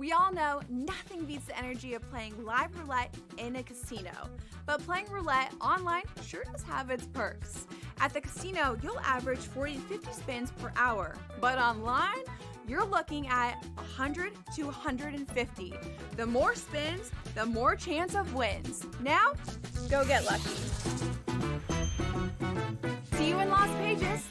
We all know nothing beats the energy of playing live roulette in a casino. But playing roulette online sure does have its perks. At the casino, you'll average 40 to 50 spins per hour. But online, you're looking at 100 to 150. The more spins, the more chance of wins. Now, go get lucky. See you in Las Vegas.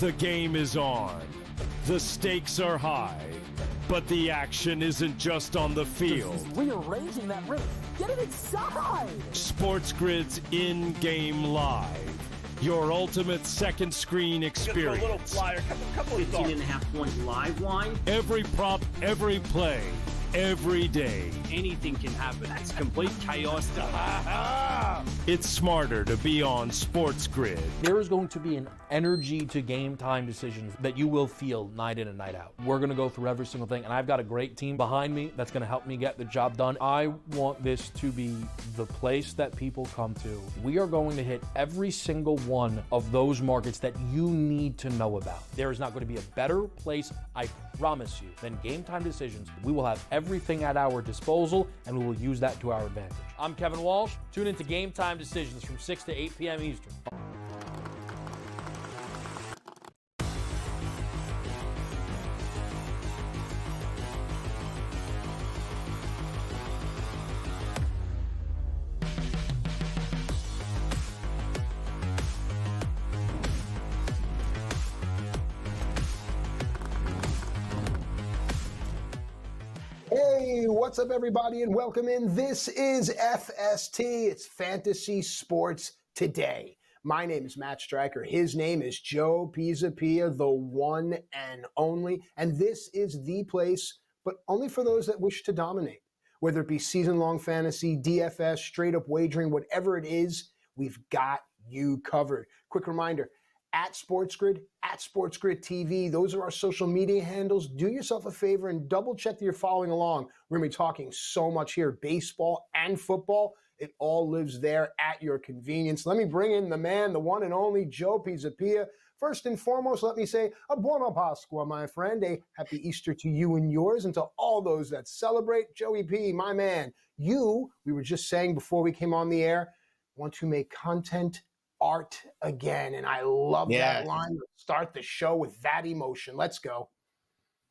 The game is on. The stakes are high. But the action isn't just on the field. Rearranging that rim. Get it inside! SportsGrid's in-game live. Your ultimate second screen experience. A little flyer, couple of 15.5-point live line. Every prop, every play, every day. Anything can happen. It's complete chaos. It's smarter to be on SportsGrid. There is going to be an energy to game time decisions that you will feel night in and night out. We're going to go through every single thing, and I've got a great team behind me that's going to help me get the job done. I want this to be the place that people come to. We are going to hit every single one of those markets that you need to know about. There is not going to be a better place, I promise you, than Game Time Decisions. We will have everything at our disposal, and we will use that to our advantage. I'm Kevin Walsh. Tune into Game Time Decisions from 6 to 8 p.m. Eastern. Hey, what's up, everybody, and welcome in. This is FST. It's Fantasy Sports Today. My name is Matt Stryker. His name is Joe Pisapia, the one and only. And this is the place, but only for those that wish to dominate. Whether it be season-long fantasy, DFS, straight-up wagering, whatever it is, we've got you covered. Quick reminder, at SportsGrid TV. Those are our social media handles. Do yourself a favor and double check that you're following along. We're going to be talking so much here, baseball and football. It all lives there at your convenience. Let me bring in the man, the one and only Joe Pisapia. First and foremost, let me say a buona Pasqua, my friend. A happy Easter to you and yours, and to all those that celebrate. Joey P, my man, we were just saying before we came on the air, want to make content art again, and I love that line. Start the show with that emotion. Let's go.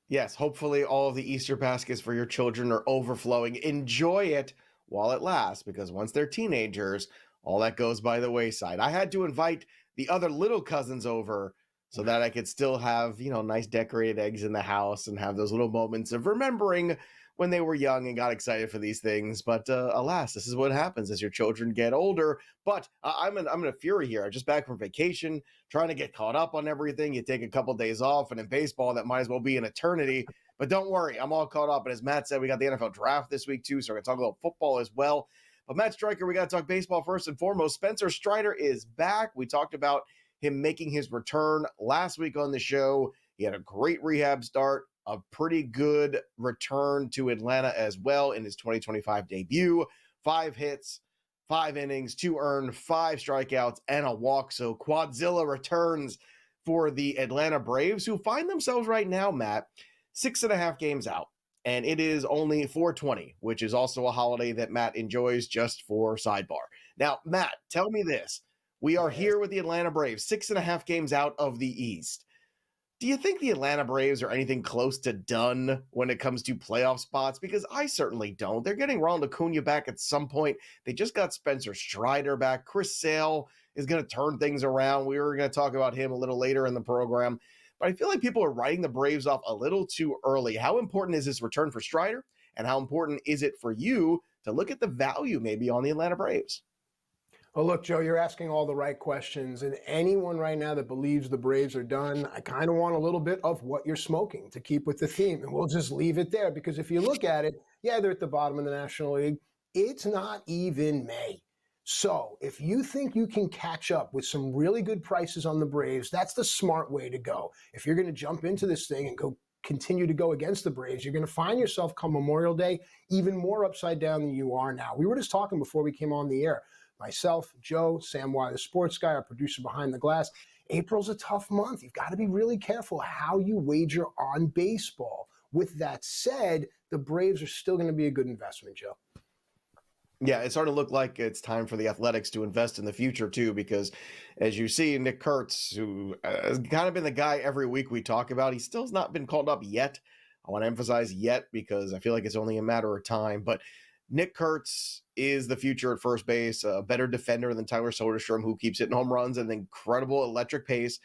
Yes, hopefully all of the Easter baskets for your children are overflowing. Enjoy it while it lasts, because once they're teenagers, all that goes by the wayside. I had to invite the other little cousins over so that I could still have, nice decorated eggs in the house and have those little moments of remembering when they were young and got excited for these things. But alas, this is what happens as your children get older. But I'm in a fury here. I'm just back from vacation, trying to get caught up on everything. You take a couple days off, and in baseball, that might as well be an eternity. But don't worry, I'm all caught up. And as Matt said, we got the NFL draft this week too, so we're going to talk about football as well. But Matt Stryker, we got to talk baseball first and foremost. Spencer Strider is back. We talked about him making his return last week on the show. He had a great rehab start, a pretty good return to Atlanta as well in his 2025 debut. 5 hits, 5 innings, 2 earned, 5 strikeouts, and a walk. So Quadzilla returns for the Atlanta Braves, who find themselves right now, Matt, 6.5 games out. And it is only 420, which is also a holiday that Matt enjoys, just for sidebar. Now, Matt, tell me this. We are here with the Atlanta Braves, 6.5 games out of the East. Do you think the Atlanta Braves are anything close to done when it comes to playoff spots? Because I certainly don't. They're getting Ronald Acuna back at some point. They just got Spencer Strider back. Chris Sale is going to turn things around. We were going to talk about him a little later in the program. But I feel like people are writing the Braves off a little too early. How important is this return for Strider? And how important is it for you to look at the value maybe on the Atlanta Braves? Well, look, Joe, you're asking all the right questions. And anyone right now that believes the Braves are done, I kind of want a little bit of what you're smoking to keep with the theme. And we'll just leave it there because if you look at it, yeah, they're at the bottom of the National League. It's not even May. So if you think you can catch up with some really good prices on the Braves, that's the smart way to go. If you're going to jump into this thing and continue to go against the Braves, you're going to find yourself come Memorial Day even more upside down than you are now. We were just talking before we came on the air. Myself, Joe, Sam Y, the sports guy, our producer behind the glass. April's a tough month. You've got to be really careful how you wager on baseball. With that said, the Braves are still going to be a good investment, Joe. Yeah, it's starting to look like it's time for the Athletics to invest in the future, too, because as you see, Nick Kurtz, who has kind of been the guy every week we talk about, he still has not been called up yet. I want to emphasize yet because I feel like it's only a matter of time. But Nick Kurtz is the future at first base, a better defender than Tyler Soderstrom, who keeps hitting home runs at an incredible electric pace.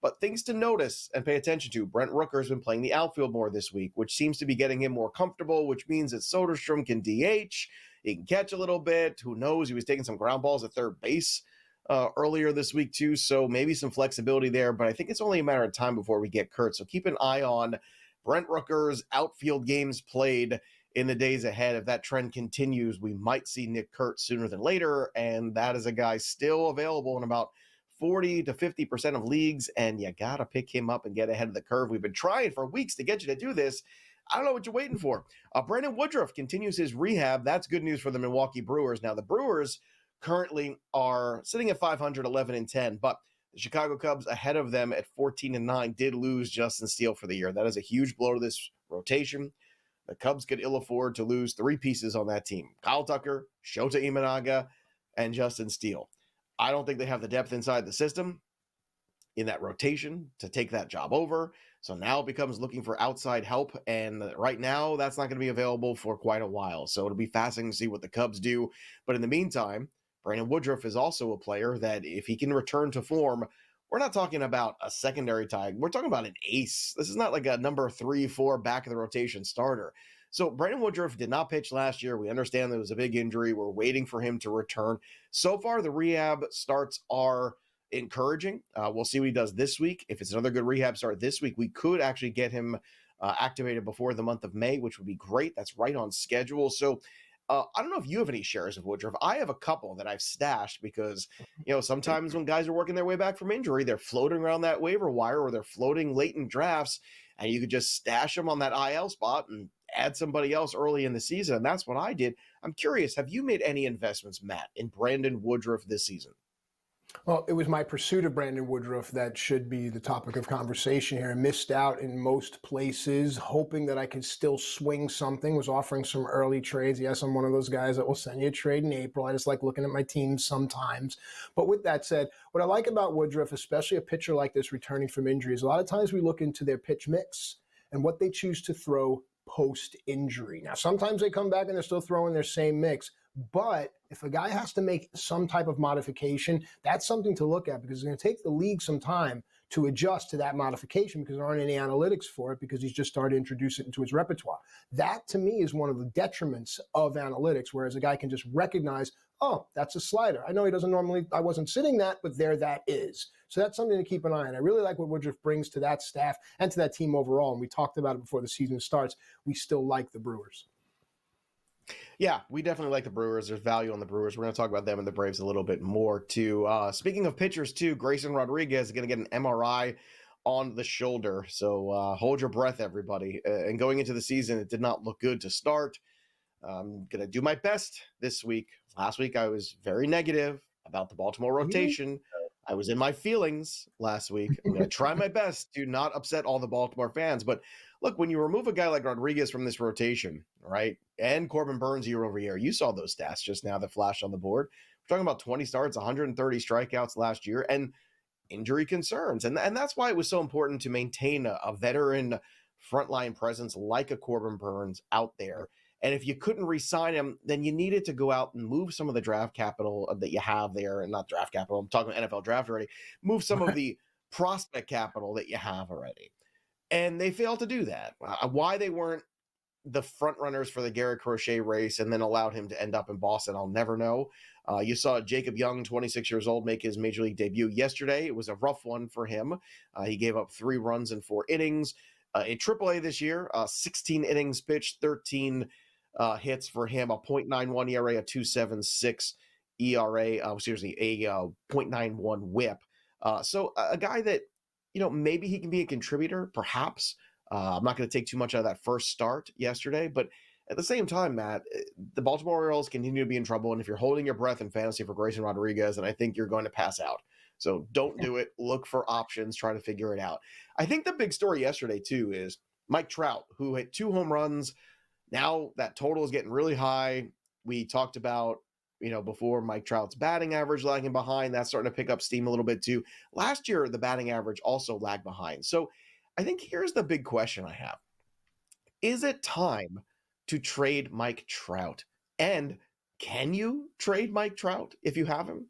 But things to notice and pay attention to. Brent Rooker has been playing the outfield more this week, which seems to be getting him more comfortable, which means that Soderstrom can DH. He can catch a little bit. Who knows? He was taking some ground balls at third base earlier this week, too. So maybe some flexibility there. But I think it's only a matter of time before we get Kurtz. So keep an eye on Brent Rooker's outfield games played in the days ahead. If that trend continues, we might see Nick Kurtz sooner than later. And that is a guy still available in about 40 to 50% of leagues. And you got to pick him up and get ahead of the curve. We've been trying for weeks to get you to do this. I don't know what you're waiting for. Brandon Woodruff continues his rehab. That's good news for the Milwaukee Brewers. Now, the Brewers currently are sitting at 500, 11-10, but the Chicago Cubs ahead of them at 14-9 did lose Justin Steele for the year. That is a huge blow to this rotation. The Cubs could ill afford to lose three pieces on that team: Kyle Tucker, Shota Imanaga, and Justin Steele. I don't think they have the depth inside the system in that rotation to take that job over. So now it becomes looking for outside help. And right now, that's not going to be available for quite a while. So it'll be fascinating to see what the Cubs do. But in the meantime, Brandon Woodruff is also a player that if he can return to form, we're not talking about a secondary tag. We're talking about an ace. This is not like a number 3, 4 back of the rotation starter. So Brandon Woodruff did not pitch last year. We understand there was a big injury. We're waiting for him to return. So far, the rehab starts are encouraging. We'll see what he does this week. If it's another good rehab start this week, we could actually get him activated before the month of May, which would be great. That's right on schedule. So I don't know if you have any shares of Woodruff. I have a couple that I've stashed because, sometimes when guys are working their way back from injury, they're floating around that waiver wire or they're floating late in drafts, and you could just stash them on that IL spot and add somebody else early in the season. And that's what I did. I'm curious, have you made any investments, Matt, in Brandon Woodruff this season? Well, it was my pursuit of Brandon Woodruff that should be the topic of conversation here. I missed out in most places, hoping that I could still swing something, was offering some early trades. Yes, I'm one of those guys that will send you a trade in April. I just like looking at my teams sometimes. But with that said, what I like about Woodruff, especially a pitcher like this returning from injuries, a lot of times we look into their pitch mix and what they choose to throw post-injury. Now, sometimes they come back and they're still throwing their same mix. But if a guy has to make some type of modification, that's something to look at because it's going to take the league some time to adjust to that modification because there aren't any analytics for it because he's just started to introduce it into his repertoire. That, to me, is one of the detriments of analytics, whereas a guy can just recognize, oh, that's a slider. I know he doesn't normally, I wasn't sitting that, but there that is. So that's something to keep an eye on. I really like what Woodruff brings to that staff and to that team overall. And we talked about it before the season starts. We still like the Brewers. Yeah, we definitely like the Brewers. There's value on the Brewers. We're going to talk about them and the Braves a little bit more, too. Speaking of pitchers, too, Grayson Rodriguez is going to get an MRI on the shoulder. So hold your breath, everybody. And going into the season, it did not look good to start. I'm going to do my best this week. Last week, I was very negative about the Baltimore rotation. I was in my feelings last week. I'm going to try my best to not upset all the Baltimore fans. But look, when you remove a guy like Rodriguez from this rotation, right, and Corbin Burns year over year, you saw those stats just now that flashed on the board. We're talking about 20 starts, 130 strikeouts last year, and injury concerns. And that's why it was so important to maintain a veteran frontline presence like a Corbin Burns out there. And if you couldn't re-sign him, then you needed to go out and move some of the draft capital that you have there, and not draft capital, I'm talking NFL draft already, move some of the prospect capital that you have already. And they failed to do that. Why they weren't the front runners for the Garrett Crochet race and then allowed him to end up in Boston, I'll never know. You saw Jacob Young, 26 years old, make his major league debut yesterday. It was a rough one for him. He gave up 3 runs in 4 innings. In AAA this year, 16 innings pitched, 13 hits for him, a .91 ERA, a 2.76 ERA, a .91 WHIP. So a guy that, maybe he can be a contributor, perhaps. I'm not going to take too much out of that first start yesterday, but at the same time, Matt, the Baltimore Orioles continue to be in trouble, and if you're holding your breath in fantasy for Grayson Rodriguez, then I think you're going to pass out. So don't do it. Look for options. Try to figure it out. I think the big story yesterday, too, is Mike Trout, who hit 2 home runs. Now that total is getting really high. We talked about, before Mike Trout's batting average lagging behind. That's starting to pick up steam a little bit, too. Last year, the batting average also lagged behind. So I think here's the big question I have. Is it time to trade Mike Trout? And can you trade Mike Trout if you have him?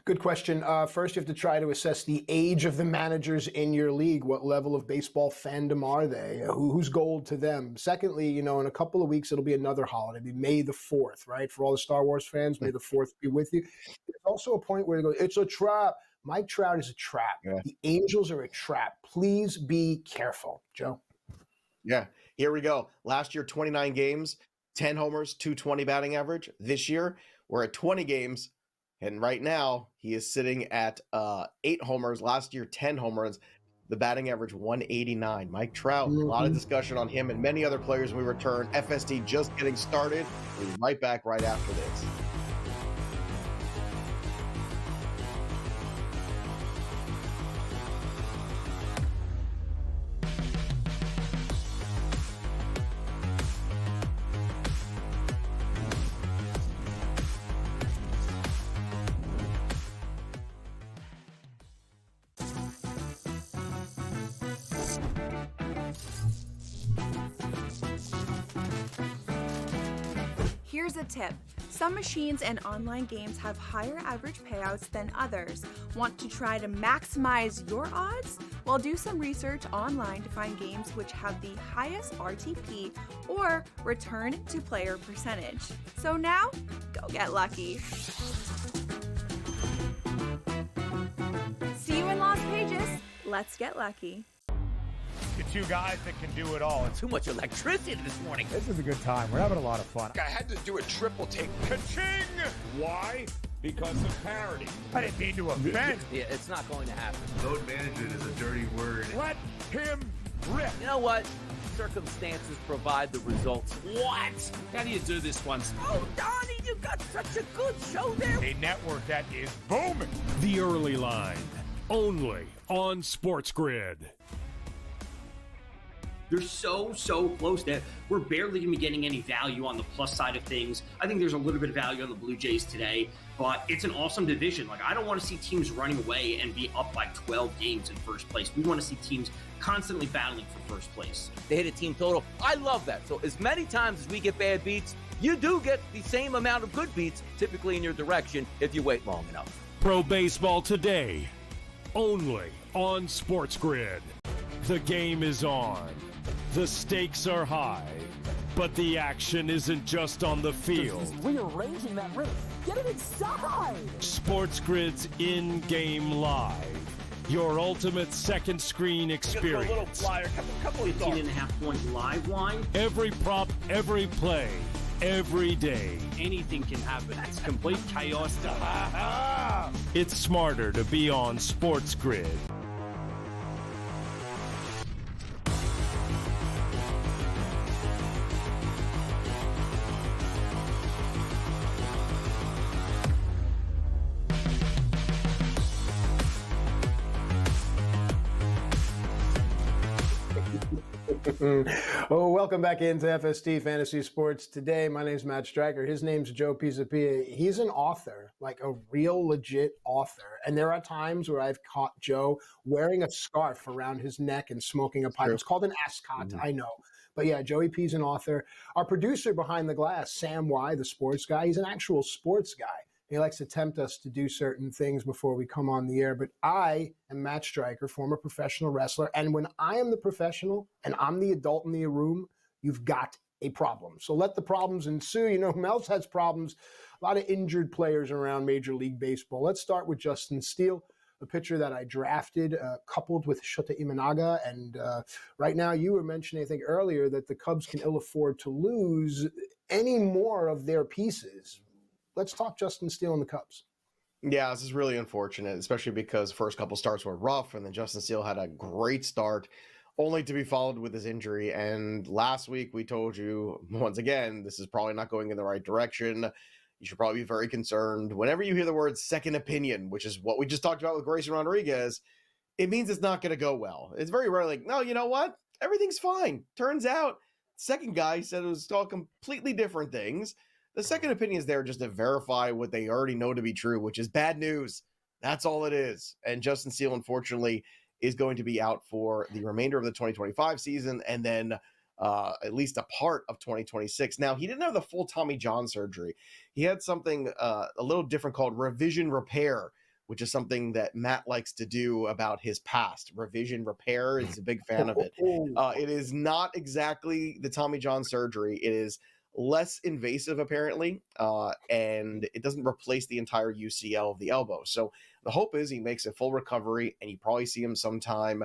Good question. First, you have to try to assess the age of the managers in your league. What level of baseball fandom are they? Who's gold to them? Secondly, in a couple of weeks, it'll be another holiday. It'll be May the 4th, right? For all the Star Wars fans, May the 4th be with you. There's also a point where you go, it's a trap. Mike Trout is a trap. Yeah. The Angels are a trap. Please be careful. Joe? Yeah, here we go. Last year, 29 games, 10 homers, 220 batting average. This year, we're at 20 games. And right now, he is sitting at 8 homers. Last year, 10 homers. The batting average, 189. Mike Trout, a lot of discussion on him and many other players when we return. FST just getting started. We'll be right back right after this. Here's a tip. Some machines and online games have higher average payouts than others. Want to try to maximize your odds? Well, do some research online to find games which have the highest RTP or return to player percentage. So now, go get lucky. See you in Las Vegas. Let's get lucky. The 2 guys that can do it all. Too much electricity this morning. This is a good time. We're having a lot of fun. I had to do a triple take. Ka-ching! Why? Because of parity. I didn't mean to offend. Yeah, it's not going to happen. Load management is a dirty word. Let him rip. You know what? Circumstances provide the results. What? How do you do this one? Oh, Donnie, you got such a good show there. A network that is booming. The Early Line, only on SportsGrid. They're so close that we're barely going to be getting any value on the plus side of things. I think there's a little bit of value on the Blue Jays today, but it's an awesome division. Like, I don't want to see teams running away and be up by 12 games in first place. We want to see teams constantly battling for first place. They hit a team total. I love that. So as many times as we get bad beats, you do get the same amount of good beats, typically in your direction, if you wait long enough. Pro Baseball today, only on SportsGrid. The game is on. The stakes are high, but the action isn't just on the field. He's rearranging that riff. Get it inside! SportsGrid's in-game live. Your ultimate second screen experience. Just a little flyer, couple 18.5-point live line. Every prop, every play, every day. Anything can happen. That's complete chaos. It's smarter to be on SportsGrid. Oh, welcome back into FST Fantasy Sports. Today, my name is Matt Stryker. His name's Joe Pisapia. He's an author, like a real legit author. And there are times where I've caught Joe wearing a scarf around his neck and smoking a pipe. True. It's called an ascot, I know. But yeah, Joey P's an author. Our producer behind the glass, Sam Y, the sports guy, he's an actual sports guy. He likes to tempt us to do certain things before we come on the air. But I am Matt Stryker, former professional wrestler. And when I am the professional and I'm the adult in the room, you've got a problem. So let the problems ensue. You know who else has problems? A lot of injured players around Major League Baseball. Let's start with Justin Steele, a pitcher that I drafted, coupled with Shota Imanaga. And right now, you were mentioning, I think earlier, that the Cubs can ill afford to lose any more of their pieces. Let's talk Justin Steele and the Cubs. Yeah, this is really unfortunate, especially because first couple starts were rough, and then Justin Steele had a great start, only to be followed with his injury. And last week we told you, once again, this is probably not going in the right direction. You should probably be very concerned. Whenever you hear the word second opinion, which is what we just talked about with Grayson Rodriguez, it means it's not going to go well. It's very rare, like, no, you know what? Everything's fine. Turns out, second guy said it was all completely different things. The second opinion is there just to verify what they already know to be true, which is bad news. That's all it is. And Justin Steele, unfortunately, is going to be out for the remainder of the 2025 season and then at least a part of 2026. Now, he didn't have the full Tommy John surgery. He had something a little different called revision repair, which is something that Matt likes to do about his past. Revision repair, he's a big fan of it. It is not exactly the Tommy John surgery. It is less invasive, apparently, and it doesn't replace the entire UCL of the elbow. So the hope is he makes a full recovery, and you probably see him sometime.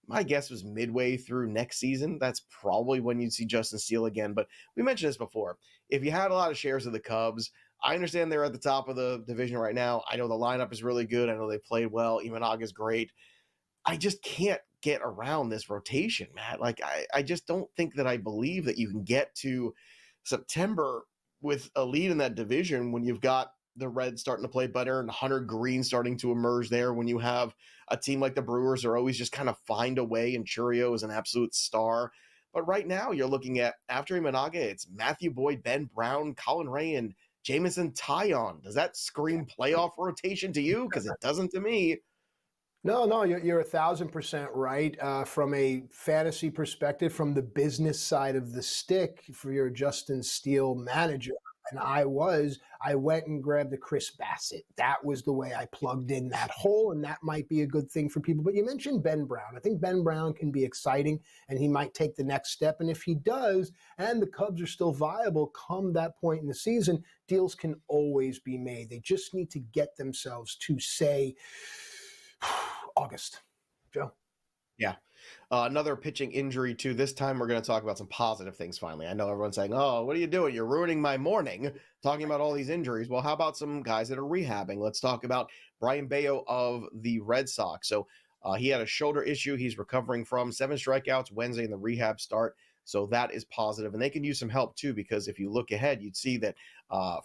My guess was midway through next season. That's probably when you'd see Justin Steele again. But we mentioned this before. If you had a lot of shares of the Cubs, I understand they're at the top of the division right now. I know the lineup is really good. I know they played well. Imanaga is great. I just can't get around this rotation, Matt. Like, I just don't think that I believe that you can get to September with a lead in that division when you've got the Reds starting to play better and Hunter Green starting to emerge there, when you have a team like the Brewers are always just kind of find a way, and Churio is an absolute star. But right now you're looking at, after Imanaga, it's Matthew Boyd, Ben Brown, Colin Ray, and Jameson Taillon. Does that scream playoff rotation to you? Because it doesn't to me. No, you're 1,000% right. From a fantasy perspective, from the business side of the stick, for your Justin Steele manager, and I went and grabbed the Chris Bassett. That was the way I plugged in that hole, and that might be a good thing for people. But you mentioned Ben Brown. I think Ben Brown can be exciting, and he might take the next step. And if he does, and the Cubs are still viable come that point in the season, deals can always be made. They just need to get themselves to, say, August. Joe? Yeah. Another pitching injury, too. This time we're going to talk about some positive things finally. I know everyone's saying, oh, what are you doing? You're ruining my morning talking about all these injuries. Well, how about some guys that are rehabbing? Let's talk about Brian Bayo of the Red Sox. So he had a shoulder issue he's recovering from. 7 strikeouts Wednesday in the rehab start. So that is positive. And they can use some help, too, because if you look ahead, you'd see that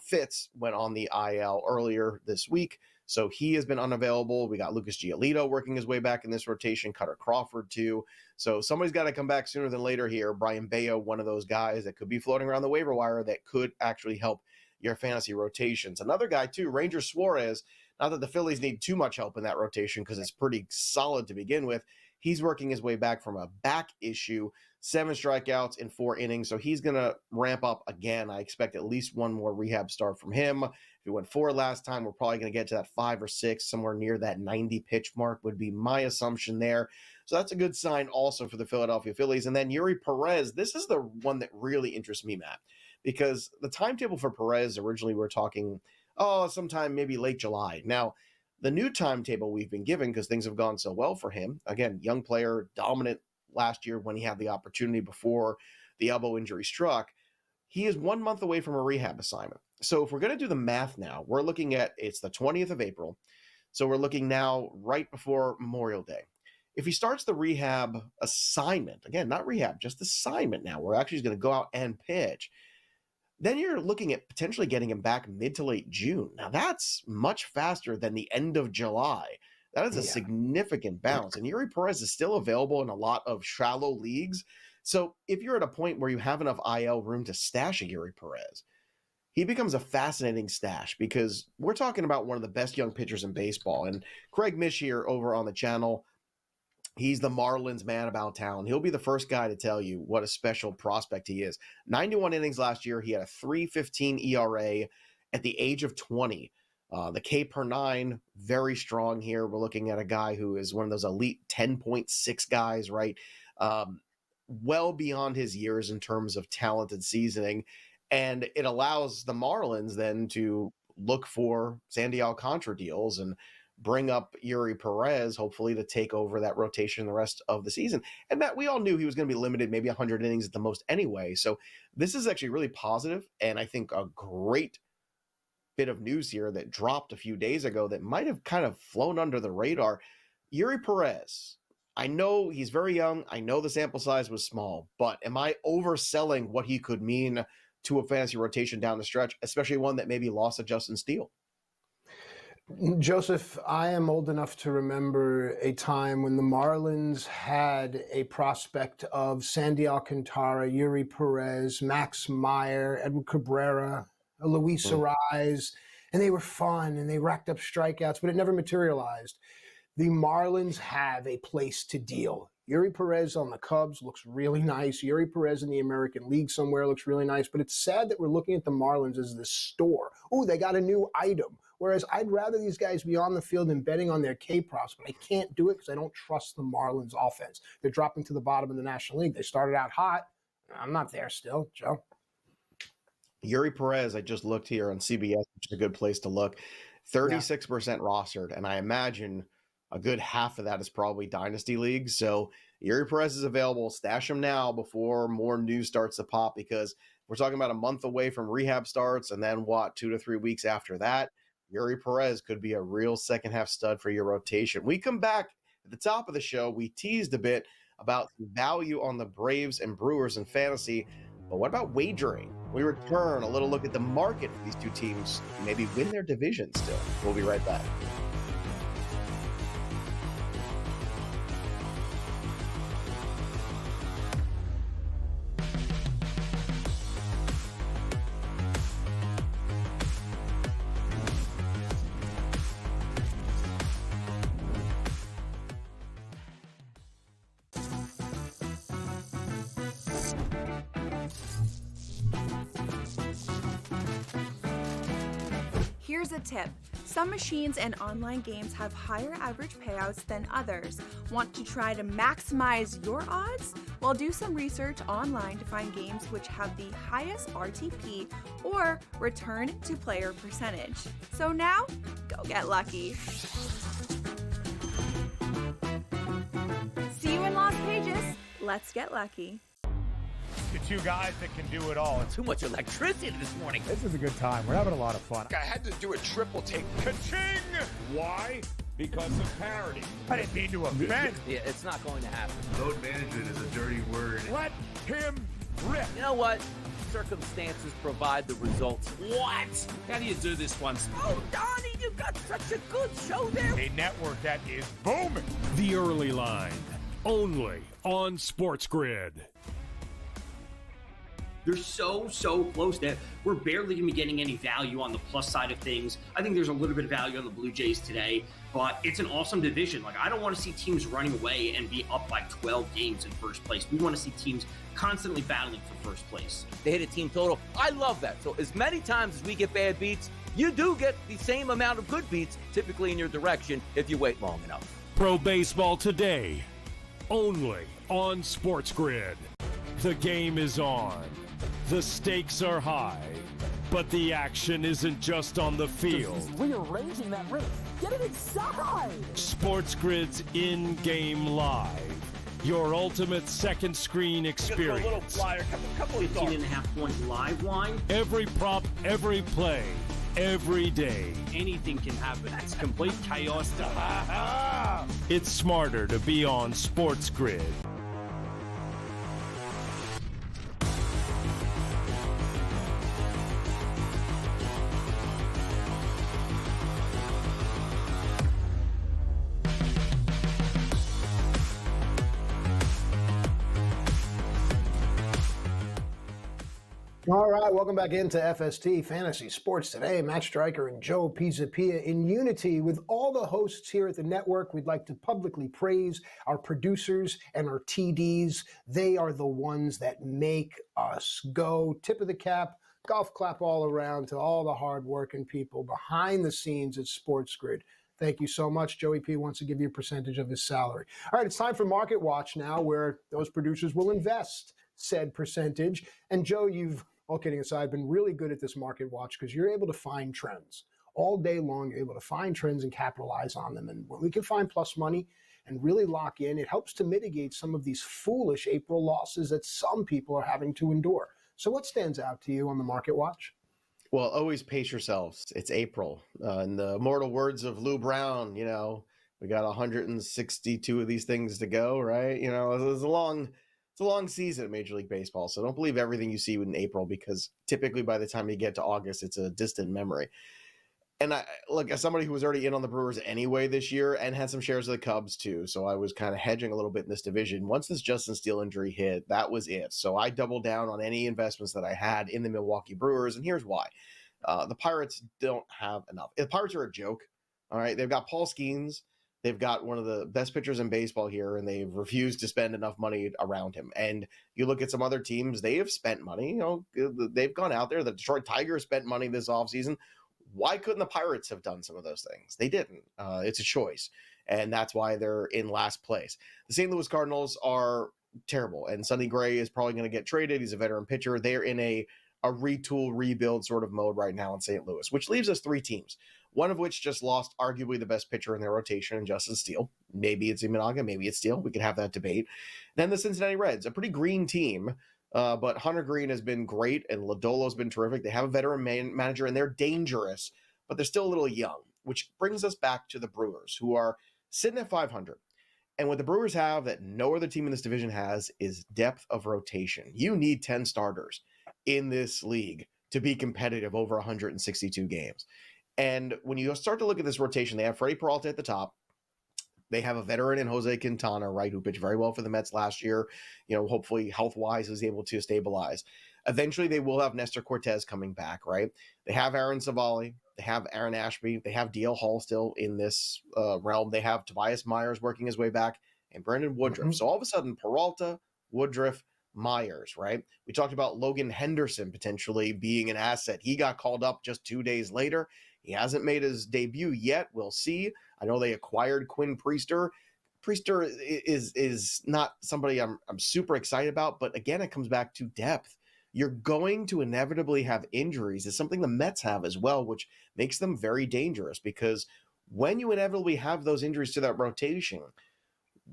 Fitz went on the IL earlier this week. So he has been unavailable. We got Lucas Giolito working his way back in this rotation, Cutter Crawford too. So somebody's got to come back sooner than later here. Brian Bayo, one of those guys that could be floating around the waiver wire that could actually help your fantasy rotations. Another guy too, Ranger Suarez. Not that the Phillies need too much help in that rotation because it's pretty solid to begin with. He's working his way back from a back issue, 7 strikeouts in 4 innings. So he's going to ramp up again. I expect at least one more rehab start from him. If he went 4 last time, we're probably going to get to that 5 or 6, somewhere near that 90 pitch mark would be my assumption there. So that's a good sign also for the Philadelphia Phillies. And then Yuri Perez, this is the one that really interests me, Matt, because the timetable for Perez, originally we were talking, sometime maybe late July. Now, the new timetable we've been given, because things have gone so well for him, again, young player, dominant last year when he had the opportunity before the elbow injury struck, he is 1 month away from a rehab assignment. So if we're going to do the math now, we're looking at, it's the 20th of April. So we're looking now right before Memorial Day. If he starts the rehab assignment, again, not rehab, just assignment now, we're actually going to go out and pitch, then you're looking at potentially getting him back mid to late June. Now, that's much faster than the end of July. That is a significant bounce. And Yuri Perez is still available in a lot of shallow leagues. So if you're at a point where you have enough IL room to stash a Yuri Perez, he becomes a fascinating stash because we're talking about one of the best young pitchers in baseball. And Craig Mish here over on the channel, he's the Marlins man about town. He'll be the first guy to tell you what a special prospect he is. 91 innings last year. He had a 3.15 ERA at the age of 20. The K per 9, very strong here. We're looking at a guy who is one of those elite 10.6 guys, right? well beyond his years in terms of talent and seasoning. And it allows the Marlins then to look for Sandy Alcantara deals and bring up Yuri Perez, hopefully to take over that rotation the rest of the season. And Matt, we all knew he was going to be limited, maybe 100 innings at the most anyway. So this is actually really positive, and I think a great bit of news here that dropped a few days ago that might have kind of flown under the radar. Yuri Perez, I know he's very young. I know the sample size was small, but am I overselling what he could mean to a fantasy rotation down the stretch, especially one that maybe lost to Justin Steele? Joseph, I am old enough to remember a time when the Marlins had a prospect of Sandy Alcantara, Yuri Perez, Max Meyer, Edward Cabrera, Luis Arise, and they were fun and they racked up strikeouts, but it never materialized. The Marlins have a place to deal. Yuri Perez on the Cubs looks really nice. Yuri Perez in the American League somewhere looks really nice, but it's sad that we're looking at the Marlins as this store. Ooh, they got a new item. Whereas I'd rather these guys be on the field and betting on their K-props, but I can't do it because I don't trust the Marlins offense. They're dropping to the bottom of the National League. They started out hot. I'm not there still, Joe. Yuri Perez, I just looked here on CBS, which is a good place to look. 36% rostered, and I imagine a good half of that is probably dynasty leagues. So Yuri Perez is available. Stash him now before more news starts to pop, because we're talking about a month away from rehab starts, and then 2 to 3 weeks after that, Yuri Perez could be a real second half stud for your rotation. We come back at the top of the show. We teased a bit about the value on the Braves and Brewers in fantasy, but what about wagering? We return a little look at the market for these two teams, maybe win their division still. We'll be right back. Here's a tip. Some machines and online games have higher average payouts than others. Want to try to maximize your odds? Well, do some research online to find games which have the highest RTP or return to player percentage. So now, go get lucky. See you in Las Vegas. Let's get lucky. The two guys that can do it all. Too much electricity this morning. This is a good time. We're having a lot of fun. I had to do a triple take. Ka-ching! Why? Because of parity. I didn't mean to offend. Yeah, it's not going to happen. Load management is a dirty word. Let him rip. You know what? Circumstances provide the results. What? How do you do this once? Oh, Donnie, you got such a good show there. A network that is booming. The Early Line, only on SportsGrid. They're so close that we're barely going to be getting any value on the plus side of things. I think there's a little bit of value on the Blue Jays today, but it's an awesome division. Like, I don't want to see teams running away and be up by 12 games in first place. We want to see teams constantly battling for first place. They hit a team total. I love that. So as many times as we get bad beats, you do get the same amount of good beats, typically in your direction, if you wait long enough. Pro Baseball today, only on SportsGrid. The game is on. The stakes are high, but the action isn't just on the field. He's rearranging that roof. Get it inside! SportsGrid's in-game live, your ultimate second screen experience. A little flyer, couple 15.5 point live line. Every prop, every play, every day. Anything can happen. It's complete chaos. It's smarter to be on SportsGrid. All right, welcome back into FST Fantasy Sports Today. Matt Stryker and Joe Pisapia in unity with all the hosts here at the network. We'd like to publicly praise our producers and our TDs. They are the ones that make us go. Tip of the cap, golf clap all around to all the hardworking people behind the scenes at SportsGrid. Thank you so much. Joey P wants to give you a percentage of his salary. All right, it's time for Market Watch now, where those producers will invest said percentage. And Joe, you've, all kidding aside, been really good at this Market Watch because you're able to find trends. All day long, you're able to find trends and capitalize on them. And when we can find plus money and really lock in, it helps to mitigate some of these foolish April losses that some people are having to endure. So what stands out to you on the Market Watch? Well, always pace yourselves. It's April. In the immortal words of Lou Brown, we got 162 of these things to go, right? It's a long season of Major League Baseball. So don't believe everything you see in April, because typically by the time you get to August, it's a distant memory. And I look, as somebody who was already in on the Brewers anyway this year and had some shares of the Cubs too, so I was kind of hedging a little bit in this division. Once this Justin Steele injury hit, that was it. So I doubled down on any investments that I had in the Milwaukee Brewers, and here's why. The Pirates don't have enough. The Pirates are a joke, all right? They've got Paul Skeens. They've got one of the best pitchers in baseball here, and they've refused to spend enough money around him. And you look at some other teams, they have spent money. They've gone out there. The Detroit Tigers spent money this offseason. Why couldn't the Pirates have done some of those things? They didn't. It's a choice, and that's why they're in last place. The St. Louis Cardinals are terrible, and Sonny Gray is probably going to get traded. He's a veteran pitcher. They're in a retool, rebuild sort of mode right now in St. Louis, which leaves us three teams, one of which just lost arguably the best pitcher in their rotation in Justin Steele. Maybe it's Imanaga, maybe it's Steele. We could have that debate. Then the Cincinnati Reds, a pretty green team. But Hunter Green has been great, and Lodolo's been terrific. They have a veteran manager, and they're dangerous, but they're still a little young, which brings us back to the Brewers, who are sitting at 500. And what the Brewers have that no other team in this division has is depth of rotation. You need 10 starters in this league to be competitive over 162 games. And when you start to look at this rotation, they have Freddie Peralta at the top. They have a veteran in Jose Quintana, right, who pitched very well for the Mets last year. Hopefully health-wise is able to stabilize. Eventually, they will have Nestor Cortez coming back, right? They have Aaron Savali. They have Aaron Ashby. They have DL Hall still in this realm. They have Tobias Myers working his way back and Brendan Woodruff. Mm-hmm. So all of a sudden, Peralta, Woodruff, Myers, right? We talked about Logan Henderson potentially being an asset. He got called up just 2 days later. He hasn't made his debut yet. We'll see. I know they acquired Quinn Priester. Priester is not somebody I'm super excited about, but again, it comes back to depth. You're going to inevitably have injuries. It's something the Mets have as well, which makes them very dangerous, because when you inevitably have those injuries to that rotation,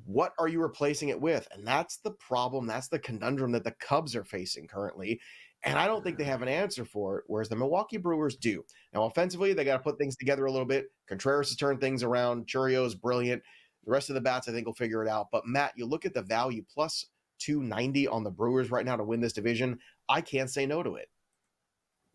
what are you replacing it with? And that's the problem. That's the conundrum that the Cubs are facing currently. And I don't think they have an answer for it, whereas the Milwaukee Brewers do. Now, offensively, they got to put things together a little bit. Contreras has turned things around. Churrio's brilliant. The rest of the bats, I think, will figure it out. But, Matt, you look at the value, plus 290 on the Brewers right now to win this division. I can't say no to it.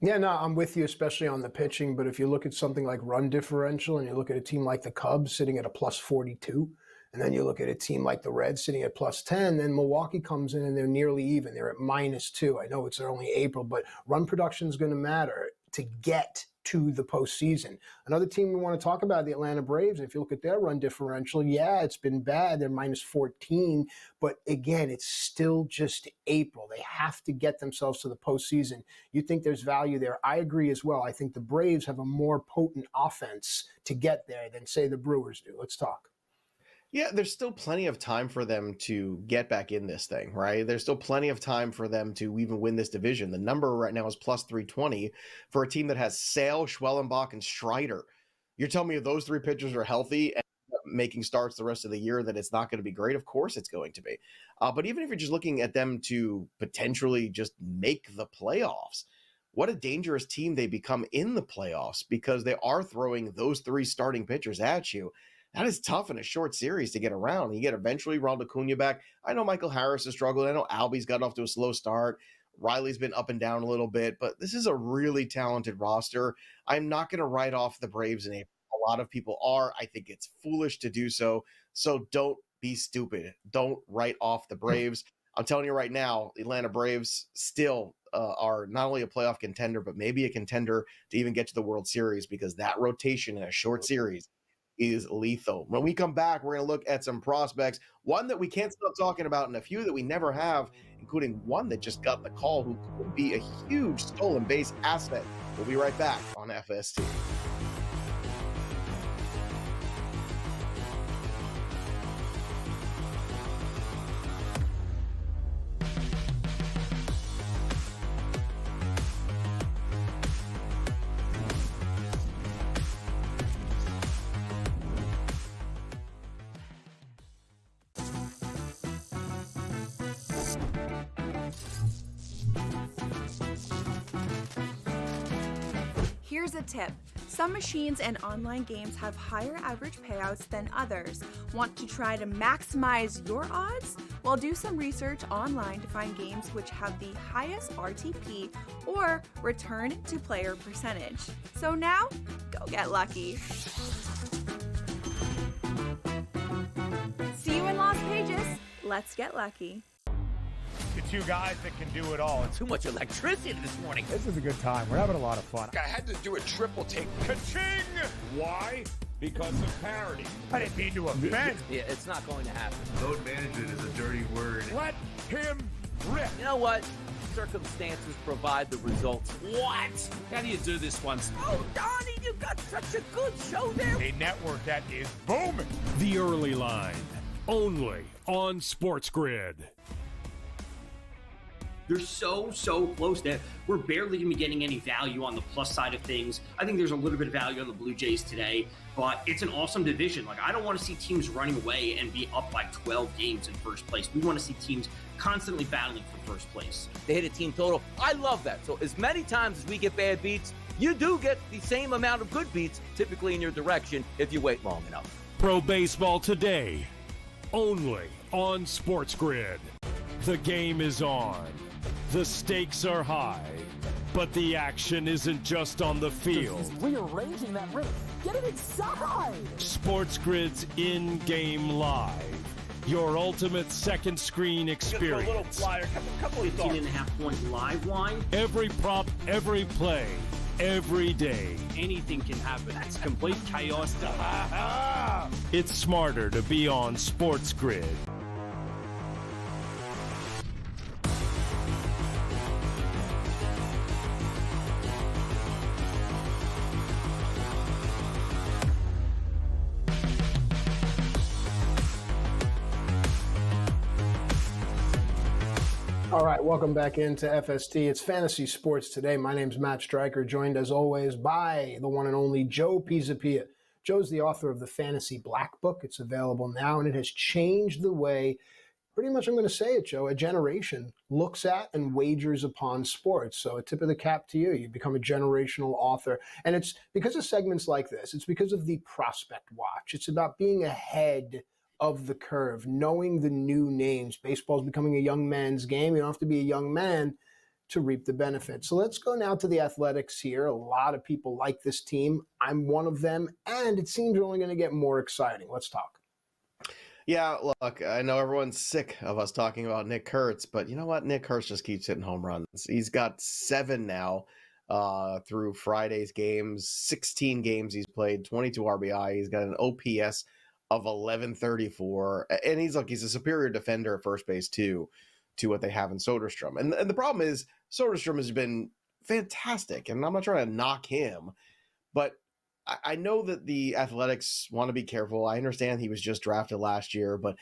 Yeah, no, I'm with you, especially on the pitching. But if you look at something like run differential and you look at a team like the Cubs sitting at a plus 42, and then you look at a team like the Reds sitting at plus 10, then Milwaukee comes in and they're nearly even. They're at minus 2. I know it's only April, but run production is going to matter to get to the postseason. Another team we want to talk about, the Atlanta Braves. If you look at their run differential, yeah, it's been bad. They're minus 14. But again, it's still just April. They have to get themselves to the postseason. You think there's value there. I agree as well. I think the Braves have a more potent offense to get there than, say, the Brewers do. Let's talk. Yeah, there's still plenty of time for them to get back in this thing, right? There's still plenty of time for them to even win this division. The number right now is plus 320 for a team that has Sale, Schwellenbach, and Strider. You're telling me if those three pitchers are healthy and making starts the rest of the year that it's not going to be great? Of course it's going to be. But even if you're just looking at them to potentially just make the playoffs, what a dangerous team they become in the playoffs, because they are throwing those three starting pitchers at you. That is tough in a short series to get around. You get eventually Ronald Acuna back. I know Michael Harris has struggled. I know Albie's got off to a slow start. Riley's been up and down a little bit, but this is a really talented roster. I'm not going to write off the Braves in April. A lot of people are. I think it's foolish to do so. So don't be stupid. Don't write off the Braves. I'm telling you right now, the Atlanta Braves still are not only a playoff contender, but maybe a contender to even get to the World Series, because that rotation in a short series is lethal. When we come back, we're going to look at some prospects, one that we can't stop talking about and a few that we never have, including one that just got the call who could be a huge stolen base asset. We'll be right back on FST. Sports. Here's a tip. Some machines and online games have higher average payouts than others. Want to try to maximize your odds? Well, do some research online to find games which have the highest RTP or return to player percentage. So now, go get lucky. See you in Lost Pages. Let's get lucky. The two guys that can do it all. Too much electricity this morning. This is a good time. We're having a lot of fun. I had to do a triple take. Ka-ching! Why? Because of parity. I didn't mean to offend. Yeah, it's not going to happen. Load management is a dirty word. Let him rip. You know what? Circumstances provide the results. What? How do you do this one? Oh, Donnie, you got such a good show there. A network that is booming. The Early Line, only on SportsGrid. They're so close that we're barely going to be getting any value on the plus side of things. I think there's a little bit of value on the Blue Jays today, but it's an awesome division. Like, I don't want to see teams running away and be up by 12 games in first place. We want to see teams constantly battling for first place. They hit a team total. I love that. So as many times as we get bad beats, you do get the same amount of good beats, typically in your direction, if you wait long enough. Pro Baseball today, only on SportsGrid. The game is on. The stakes are high, but the action isn't just on the field. Rearranging that roof. Get it inside! SportsGrid's in-game live, your ultimate second screen experience. 15.5-point live line. Every prop, every play, every day. Anything can happen. It's complete chaos. It's smarter to be on SportsGrid. All right, welcome back into FST. It's Fantasy Sports Today. My name's Matt Stryker, joined as always by the one and only Joe Pisapia. Joe's the author of the Fantasy Black Book. It's available now, and it has changed the way, pretty much I'm going to say it, Joe, a generation looks at and wagers upon sports. So a tip of the cap to you. You've become a generational author. And it's because of segments like this. It's because of the prospect watch. It's about being ahead of the curve, knowing the new names. Baseball's becoming a young man's game. You don't have to be a young man to reap the benefits. So let's go now to the Athletics here. A lot of people like this team. I'm one of them, and it seems only going to get more exciting. Let's talk. Yeah, look, I know everyone's sick of us talking about Nick Kurtz, but you know what? Nick Kurtz just keeps hitting home runs. He's got 7 now through Friday's games, 16 games he's played, 22 RBI. He's got an OPS of 1134, and he's a superior defender at first base too, to what they have in Soderstrom. And the problem is Soderstrom has been fantastic, and I'm not trying to knock him, but I know that the Athletics want to be careful. I understand he was just drafted last year, but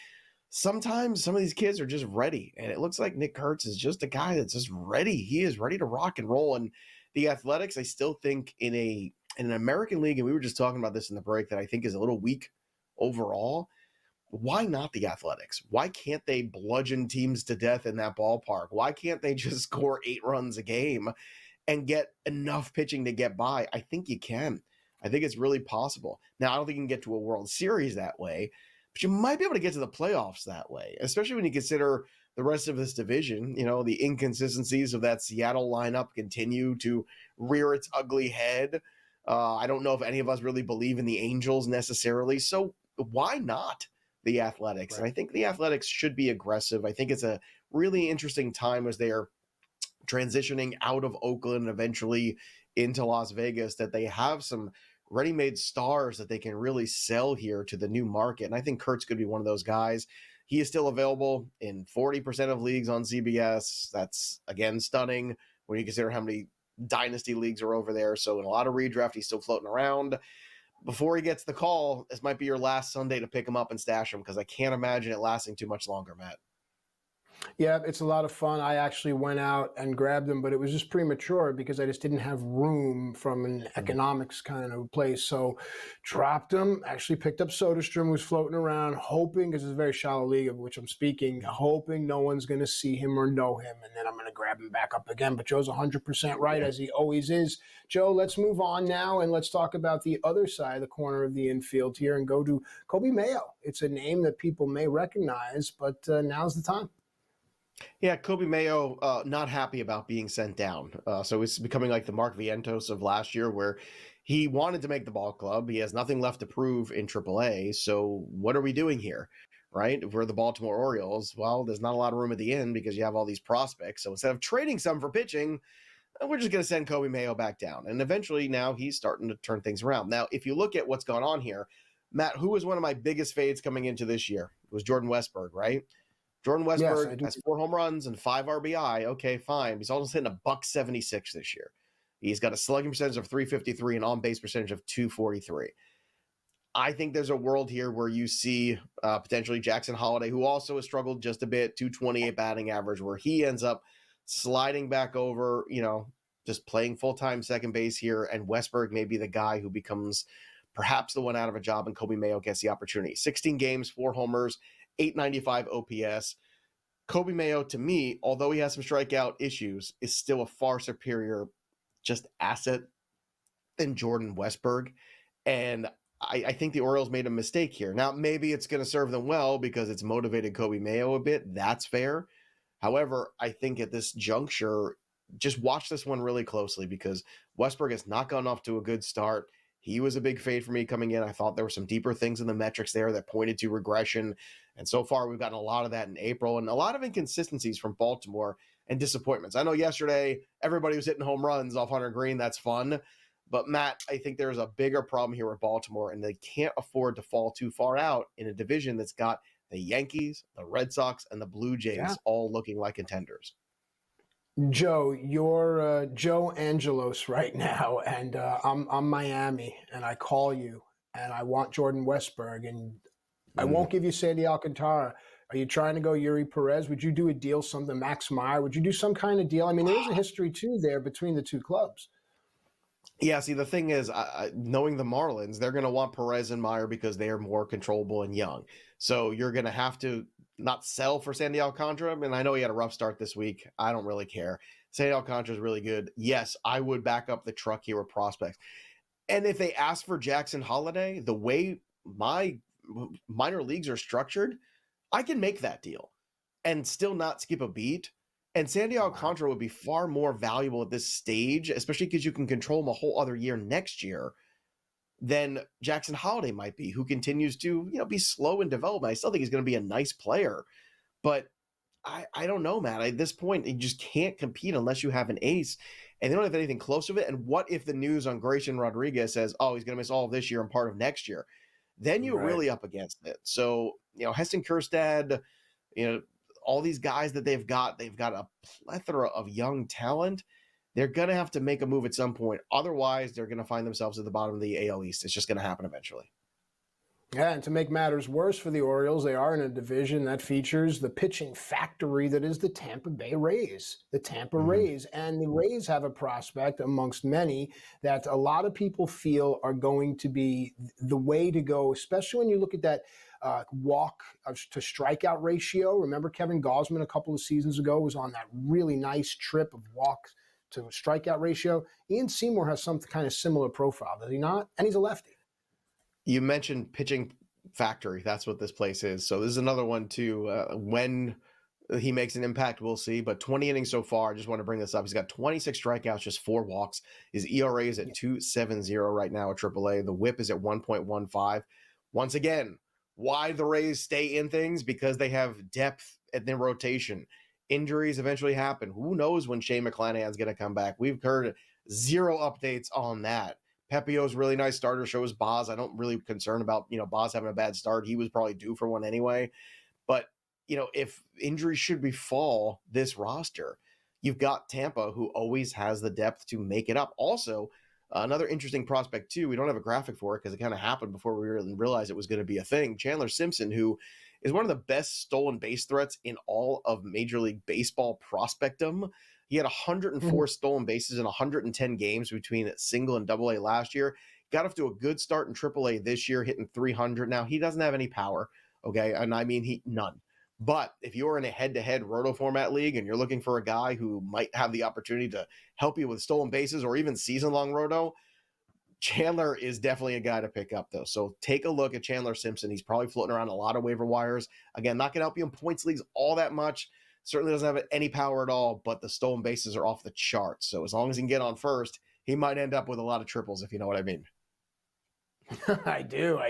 sometimes some of these kids are just ready, and it looks like Nick Kurtz is just a guy that's just ready. He is ready to rock and roll, and the Athletics, I still think in an American League, and we were just talking about this in the break, that I think is a little weak overall. Why not the Athletics? Why can't they bludgeon teams to death in that ballpark? Why can't they just score 8 runs a game and get enough pitching to get by? I think you can. I think it's really possible. Now, I don't think you can get to a World Series that way, but you might be able to get to the playoffs that way, especially when you consider the rest of this division. You know, the inconsistencies of that Seattle lineup continue to rear its ugly head. I don't know if any of us really believe in the Angels necessarily, so why not the Athletics? Right. And I think the Athletics should be aggressive. I think it's a really interesting time as they are transitioning out of Oakland and eventually into Las Vegas, that they have some ready-made stars that they can really sell here to the new market. And I think Kurtz could be one of those guys. He is still available in 40% of leagues on CBS. That's, again, stunning when you consider how many dynasty leagues are over there. So in a lot of redraft, he's still floating around. Before he gets the call, this might be your last Sunday to pick him up and stash him, because I can't imagine it lasting too much longer, Matt. Yeah, it's a lot of fun. I actually went out and grabbed them, but it was just premature because I just didn't have room from an economics kind of place. So dropped them, actually picked up SodaStream, who's floating around, hoping, because it's a very shallow league of which I'm speaking, hoping no one's going to see him or know him, and then I'm going to grab him back up again. But Joe's 100% right, as he always is. Joe, let's move on now, and let's talk about the other side of the corner of the infield here and go to Kobe Mayo. It's a name that people may recognize, but now's the time. Yeah, Kobe Mayo not happy about being sent down. So it's becoming like the Mark Vientos of last year, where he wanted to make the ball club. He has nothing left to prove in AAA. So what are we doing here, right? If we're the Baltimore Orioles, well, there's not a lot of room at the end because you have all these prospects. So instead of trading some for pitching, we're just going to send Kobe Mayo back down. And eventually now he's starting to turn things around. Now, if you look at what's gone on here, Matt, who was one of my biggest fades coming into this year? It was Jordan Westburg, right? Jordan Westburg has 4 home runs and 5 RBI. Okay, fine. He's also hitting $176 this year. He's got a slugging percentage of 353 and on-base percentage of 243. I think there's a world here where you see potentially Jackson Holliday, who also has struggled just a bit, 228 batting average, where he ends up sliding back over, just playing full-time second base here, and Westburg may be the guy who becomes perhaps the one out of a job, and Kobe Mayo gets the opportunity. 16 games, 4 homers, 895 OPS. Kobe Mayo, to me, although he has some strikeout issues, is still a far superior just asset than Jordan Westburg. And I think the Orioles made a mistake here. Now, maybe it's going to serve them well because it's motivated Kobe Mayo a bit. That's fair. However, I think at this juncture, just watch this one really closely because Westburg has not gone off to a good start. He was a big fade for me coming in. I thought there were some deeper things in the metrics there that pointed to regression. And so far, we've gotten a lot of that in April and a lot of inconsistencies from Baltimore and disappointments. I know yesterday, everybody was hitting home runs off Hunter Green. That's fun. But, Matt, I think there's a bigger problem here with Baltimore, and they can't afford to fall too far out in a division that's got the Yankees, the Red Sox, and the Blue Jays all looking like contenders. Joe, you're Joe Angelos right now, and I'm Miami, and I call you, and I want Jordan Westburg, and I won't give you Sandy Alcantara. Are you trying to go Yuri Perez? Would you do a deal, something Max Meyer? Would you do some kind of deal? I mean, there is a history, too, there between the two clubs. Yeah, see, the thing is, knowing the Marlins, they're going to want Perez and Meyer because they are more controllable and young. So you're going to have to not sell for Sandy Alcantara. And I know he had a rough start this week. I don't really care. Sandy Alcantara is really good. Yes, I would back up the truck here with prospects. And if they ask for Jackson Holliday, the way my minor leagues are structured, I can make that deal and still not skip a beat. And Sandy Alcantara would be far more valuable at this stage, especially because you can control him a whole other year next year than Jackson Holliday might be, who continues to, be slow in development. I still think he's going to be a nice player, but I don't know, Matt. At this point, you just can't compete unless you have an ace, and they don't have anything close to it. And what if the news on Grayson Rodriguez says, oh, he's going to miss all of this year and part of next year? Then you're really up against it. So, Heston Kjerstad, all these guys that they've got a plethora of young talent. They're going to have to make a move at some point. Otherwise, they're going to find themselves at the bottom of the AL East. It's just going to happen eventually. Yeah, and to make matters worse for the Orioles, they are in a division that features the pitching factory that is the Tampa Bay Rays. The Tampa Rays. And the Rays have a prospect amongst many that a lot of people feel are going to be the way to go, especially when you look at that walk to strikeout ratio. Remember Kevin Gausman a couple of seasons ago was on that really nice trip of walk to strikeout ratio. Ian Seymour has some kind of similar profile, does he not? And he's a lefty. You mentioned pitching factory. That's what this place is. So this is another one too. When he makes an impact, we'll see. But 20 innings so far. I just want to bring this up. He's got 26 strikeouts, just 4 walks. His ERA is at 2.70 right now at AAA. The WHIP is at 1.15. Once again, why the Rays stay in things? Because they have depth in their rotation. Injuries eventually happen. Who knows when Shane McClanahan's going to come back? We've heard 0 updates on that. Pepio's really nice starter shows Boz. I don't really concern about, Boz having a bad start. He was probably due for one anyway. But, if injuries should befall this roster, you've got Tampa, who always has the depth to make it up. Also, another interesting prospect, too. We don't have a graphic for it because it kind of happened before we really realized it was going to be a thing. Chandler Simpson, who is one of the best stolen base threats in all of Major League Baseball prospectum. He had 104 stolen bases in 110 games between single and double A last year. Got off to a good start in triple A this year, hitting 300. Now, he doesn't have any power, okay? And I mean, none. But if you're in a head-to-head roto format league and you're looking for a guy who might have the opportunity to help you with stolen bases or even season-long roto, Chandler is definitely a guy to pick up, though. So take a look at Chandler Simpson. He's probably floating around a lot of waiver wires. Again, not going to help you in points leagues all that much. Certainly doesn't have any power at all, but the stolen bases are off the charts. So as long as he can get on first, he might end up with a lot of triples, if you know what I mean. I do.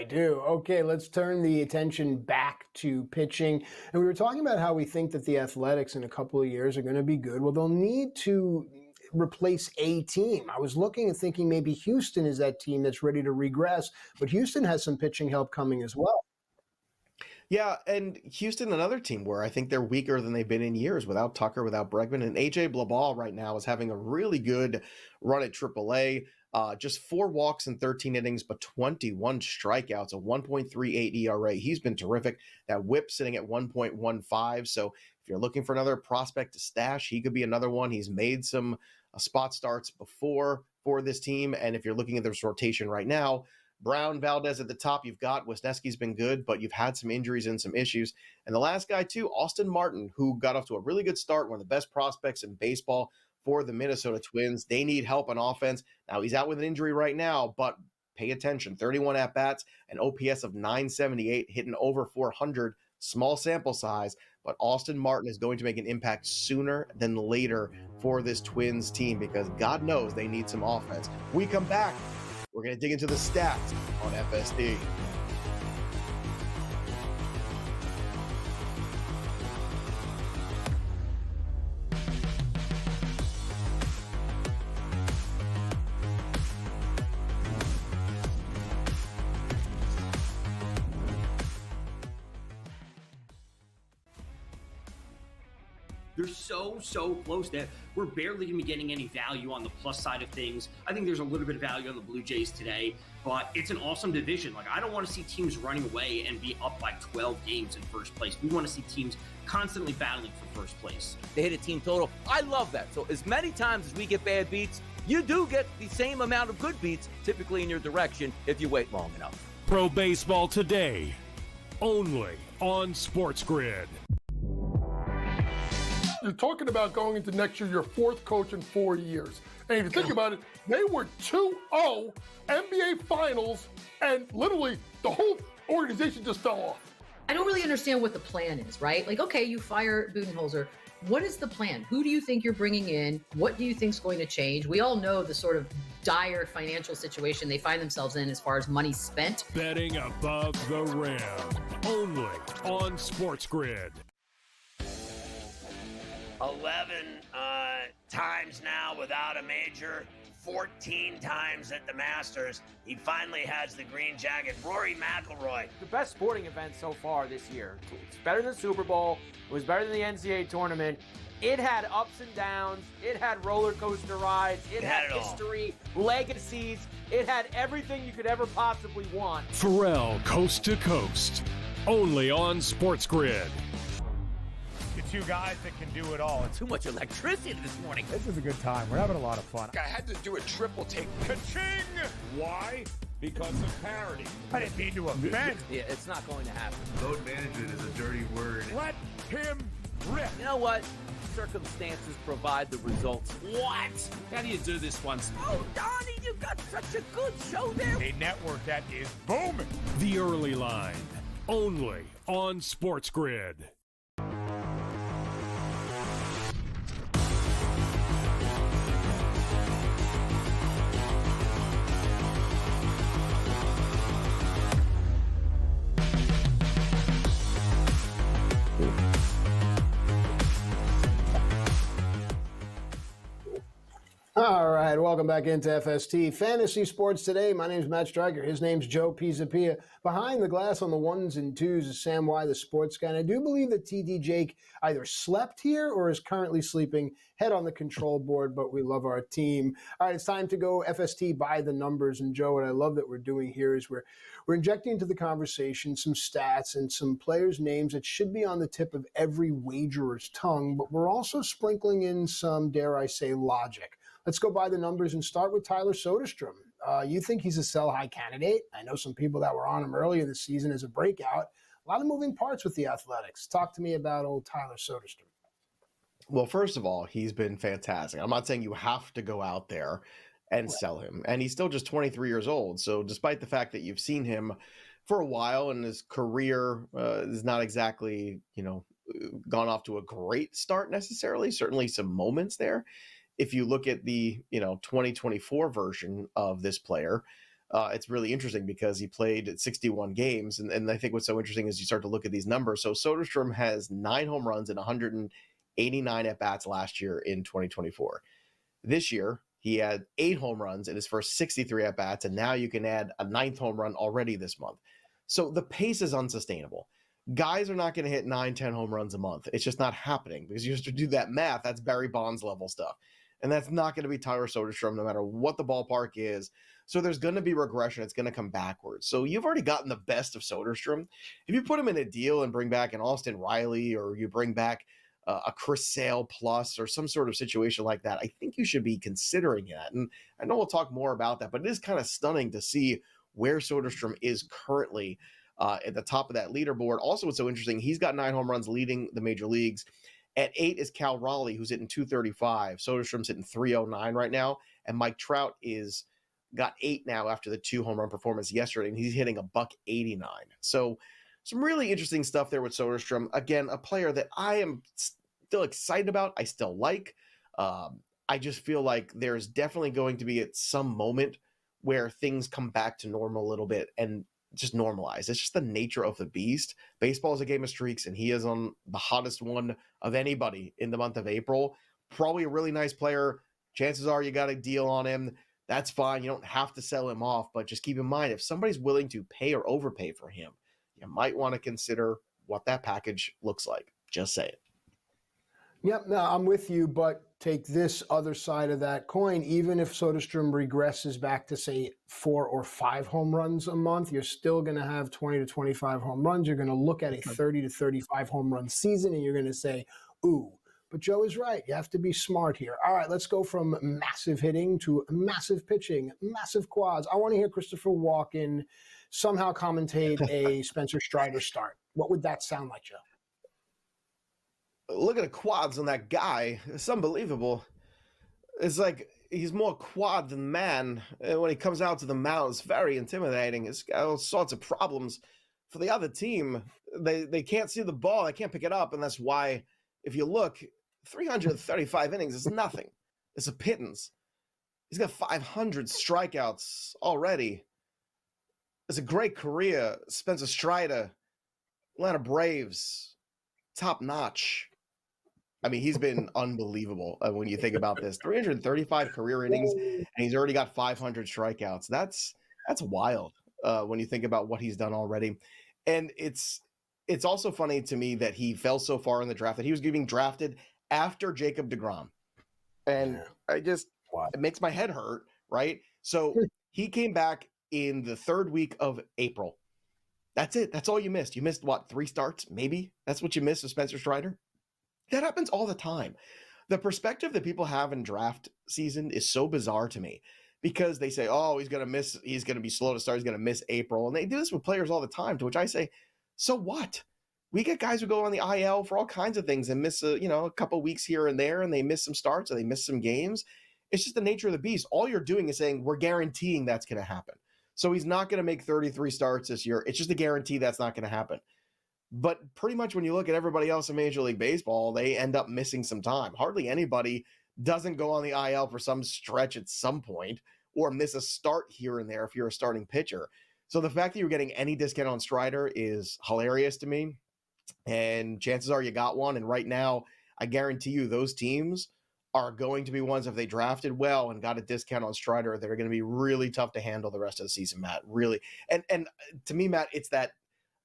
Okay, let's turn the attention back to pitching. And we were talking about how we think that the Athletics in a couple of years are going to be good. Well, they'll need to replace a team. I was looking and thinking maybe Houston is that team that's ready to regress, but Houston has some pitching help coming as well. Yeah, and Houston, another team where I think they're weaker than they've been in years without Tucker, without Bregman. And AJ Blabal right now is having a really good run at AAA. Just 4 walks in 13 innings, but 21 strikeouts, a 1.38 ERA. He's been terrific. That whip sitting at 1.15. So if you're looking for another prospect to stash, he could be another one. He's made some spot starts before for this team. And if you're looking at this rotation right now, Brown, Valdez at the top, you've got Wisniewski's been good, but you've had some injuries and some issues. And the last guy, too, Austin Martin, who got off to a really good start, one of the best prospects in baseball for the Minnesota Twins. They need help on offense. Now, he's out with an injury right now, but pay attention. 31 at-bats, an OPS of 978, hitting over 400, small sample size, but Austin Martin is going to make an impact sooner than later for this Twins team because God knows they need some offense. We come back. We're going to dig into the stats on FSD. They're so close that we're barely going to be getting any value on the plus side of things. I think there's a little bit of value on the Blue Jays today, but it's an awesome division. Like, I don't want to see teams running away and be up by 12 games in first place. We want to see teams constantly battling for first place. They hit a team total. I love that. So as many times as we get bad beats, you do get the same amount of good beats, typically in your direction, if you wait long enough. Pro Baseball Today, only on SportsGrid. You're talking about going into next year, your 4th coach in 4 years. And if you think about it, they were 2-0 NBA Finals, and literally the whole organization just fell off. I don't really understand what the plan is, right? Like, okay, you fire Budenholzer. What is the plan? Who do you think you're bringing in? What do you think is going to change? We all know the sort of dire financial situation they find themselves in as far as money spent. Betting above the rim, only on SportsGrid. 11 times now without a major, 14 times at the Masters. He finally has the green jacket. Rory McIlroy. The best sporting event so far this year. It's better than the Super Bowl. It was better than the NCAA tournament. It had ups and downs. It had roller coaster rides. It had history, legacies. It had everything you could ever possibly want. Pharrell, Coast to Coast, only on SportsGrid. Two guys that can do it all. Too much electricity this morning. This is a good time. We're having a lot of fun. I had to do a triple take. Ka-ching! Why? Because of parity. I didn't mean to offend. Yeah, it's not going to happen. Load management is a dirty word. Let him rip. You know what? Circumstances provide the results. What? How do you do this once? Oh, Donnie, you got such a good show there. A network that is booming. The Early Line, only on SportsGrid. All right, welcome back into FST Fantasy Sports Today. My name's Matt Stryker. His name's Joe Pisapia. Behind the glass on the ones and twos is Sam Y, the sports guy. And I do believe that TD Jake either slept here or is currently sleeping, head on the control board, but we love our team. All right, it's time to go FST by the numbers. And Joe, what I love that we're doing here is we're injecting into the conversation some stats and some players' names that should be on the tip of every wagerer's tongue, but we're also sprinkling in some, dare I say, logic. Let's go by the numbers and start with Tyler Soderstrom. You think he's a sell-high candidate? I know some people that were on him earlier this season as a breakout. A lot of moving parts with the Athletics. Talk to me about old Tyler Soderstrom. Well, first of all, he's been fantastic. I'm not saying you have to go out there and sell him. And he's still just 23 years old. So despite the fact that you've seen him for a while and his career is not exactly, gone off to a great start necessarily, certainly some moments there. If you look at the 2024 version of this player, it's really interesting because he played 61 games. And I think what's so interesting is you start to look at these numbers. So Soderstrom has 9 home runs and 189 at-bats last year in 2024. This year, he had 8 home runs in his first 63 at-bats, and now you can add a 9th home run already this month. So the pace is unsustainable. Guys are not going to hit 9-10 home runs a month. It's just not happening because you have to do that math. That's Barry Bonds level stuff. And that's not going to be Tyler Soderstrom no matter what the ballpark is. So there's going to be regression. It's going to come backwards. So you've already gotten the best of Soderstrom. If you put him in a deal and bring back an Austin Riley or you bring back a Chris Sale plus or some sort of situation like that, I think you should be considering that. And I know we'll talk more about that, but it is kind of stunning to see where Soderstrom is currently at the top of that leaderboard. Also, what's so interesting, he's got 9 home runs leading the major leagues. At 8 is Cal Raleigh, who's hitting 235. Soderstrom's hitting 309 right now. And Mike Trout got 8 now after the 2 home run performance yesterday, and he's hitting $189. So some really interesting stuff there with Soderstrom. Again, a player that I am still excited about. I still like. I just feel like there's definitely going to be at some moment where things come back to normal a little bit and just normalize. It's just the nature of the beast. Baseball is a game of streaks, and he is on the hottest one of anybody in the month of April. Probably a really nice player. Chances are you got a deal on him. That's fine. You don't have to sell him off, but just keep in mind, if somebody's willing to pay or overpay for him, you might want to consider what that package looks like. Just say it. Yep, no, I'm with you, but take this other side of that coin. Even if Soderstrom regresses back to, say, 4 or 5 home runs a month, you're still going to have 20 to 25 home runs. You're going to look at a 30 to 35 home run season, and you're going to say, ooh. But Joe is right. You have to be smart here. All right, let's go from massive hitting to massive pitching, massive quads. I want to hear Christopher Walken somehow commentate a Spencer Strider start. What would that sound like, Joe? Look at the quads on that guy. It's unbelievable. It's like he's more quad than man. And when he comes out to the mound, it's very intimidating. It's got all sorts of problems for the other team. They can't see the ball. They can't pick it up. And that's why, if you look, 335 innings is nothing. It's a pittance. He's got 500 strikeouts already. It's a great career. Spencer Strider, Atlanta Braves, top notch. I mean, he's been unbelievable when you think about this. 335 career innings, and he's already got 500 strikeouts. That's wild when you think about what he's done already. And it's also funny to me that he fell so far in the draft that he was getting drafted after Jacob deGrom. And it makes my head hurt, right? So he came back in the 3rd week of April. That's it. That's all you missed. You missed, 3 starts, maybe? That's what you missed with Spencer Strider? That happens all the time. The perspective that people have in draft season is so bizarre to me because they say, oh, he's going to be slow to start. He's going to miss April. And they do this with players all the time, to which I say, so what? We get guys who go on the IL for all kinds of things and miss a couple weeks here and there, and they miss some starts or they miss some games. It's just the nature of the beast. All you're doing is saying, we're guaranteeing that's going to happen. So he's not going to make 33 starts this year. It's just a guarantee that's not going to happen. But pretty much when you look at everybody else in Major League Baseball, they end up missing some time. Hardly anybody doesn't go on the IL for some stretch at some point or miss a start here and there if you're a starting pitcher. So the fact that you're getting any discount on Strider is hilarious to me. And chances are you got one. And right now, I guarantee you those teams are going to be ones, if they drafted well and got a discount on Strider, that are going to be really tough to handle the rest of the season, Matt. Really. And to me, Matt, it's that